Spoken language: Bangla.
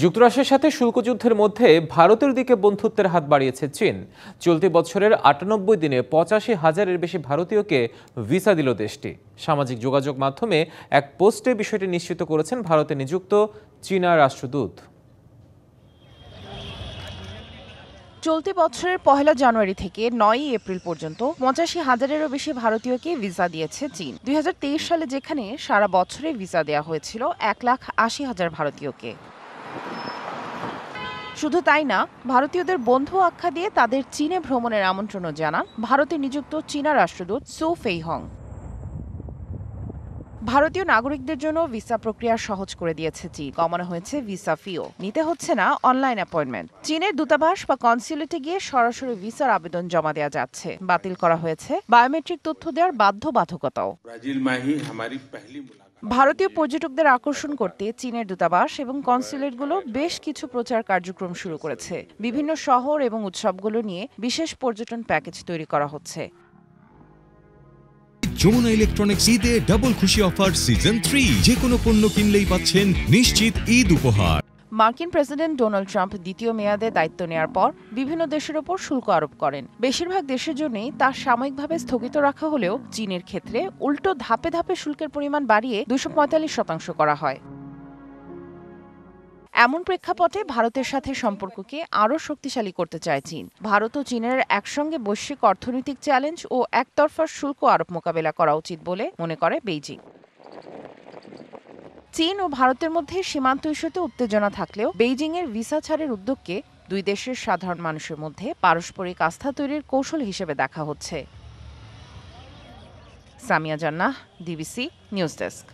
যুক্তরাষ্ট্রের সাথে শুল্ক যুদ্ধের মধ্যে ভারতের দিকে বন্ধুত্বের হাত বাড়িয়েছে চীন। চলতি বছরের ৯৮ দিনে ৮৫,০০০-এর বেশি ভারতীয়কে ভিসা দিল দেশটি। সামাজিক যোগাযোগ মাধ্যমে এক পোস্টে বিষয়টি নিশ্চিত করেছেন ভারতে নিযুক্ত চীনা রাষ্ট্রদূত। চলতি বছরের ১লা জানুয়ারি থেকে ৯ এপ্রিল পর্যন্ত ৮৫,০০০-এরও বেশি ভারতীয়কে ভিসা দিয়েছে চীন। ২০২৩ সালে যেখানে সারা বছরে ভিসা দেওয়া হয়েছিল ১,৮০,০০০ ভারতীয়কে। শুধু তাই না, ভারতীয়দের বন্ধু আখ্যা দিয়ে তাদের চীনে ভ্রমণের আমন্ত্রণও জানান ভারতে নিযুক্ত চীনা রাষ্ট্রদূত সু ফেইহং। ভারতীয় নাগরিকদের জন্য ভিসা প্রক্রিয়া সহজ করে দিয়েছে চীন। কমানো হয়েছে ভিসা ফিও, নিতে হচ্ছে না অনলাইন অ্যাপয়েন্টমেন্ট। চীনের দূতাবাস বা কনসুলেটে গিয়ে সরাসরি ভিসার আবেদন জমা দেওয়া যাচ্ছে। বাতিল করা হয়েছে বায়োমেট্রিক তথ্য দেওয়ার বাধ্যবাধকতাও। ভারতীয় পর্যটকদের আকর্ষণ করতে চীনের দূতাবাস এবং কনসুলেটগুলো বেশ কিছু প্রচার কার্যক্রম শুরু করেছে। বিভিন্ন শহর এবং উৎসবগুলো নিয়ে বিশেষ পর্যটন প্যাকেজ তৈরি করা হচ্ছে। যমুনা ইলেকট্রনিক্স ঈদে ডাবল খুশি অফার সিজন 3, যে কোনো পণ্য কিনলেই পাচ্ছেন নিশ্চিত ঈদ উপহার। মার্কিন প্রেসিডেন্ট ডোনাল্ড ট্রাম্প দ্বিতীয় মেয়াদে দায়িত্ব নেয়ার পর বিভিন্ন দেশের ওপর শুল্ক আরোপ করেন। বেশিরভাগ দেশের জন্যই তা সাময়িকভাবে স্থগিত রাখা হলেও চীনের ক্ষেত্রে উল্টো ধাপে ধাপে শুল্কের পরিমাণ বাড়িয়ে ২৪৫% করা হয়। এমন প্রেক্ষাপটে ভারতের সাথে সম্পর্ককে আরও শক্তিশালী করতে চায় চীন। ভারত ও চীনের একসঙ্গে বৈশ্বিক অর্থনৈতিক চ্যালেঞ্জ ও একতরফা শুল্ক আরোপ মোকাবেলা করা উচিত বলে মনে করে বেইজিং। চীন ও ভারতের মধ্যে সীমান্ত ইস্যুতে উত্তেজনা থাকলেও বেইজিংয়ের ভিসা ছাড়ের উদ্যোগকে দুই দেশের সাধারণ মানুষের মধ্যে পারস্পরিক আস্থা তৈরির কৌশল হিসেবে দেখা হচ্ছে। সামিয়া জান্নাহ, ডিবিসি নিউজ ডেস্ক।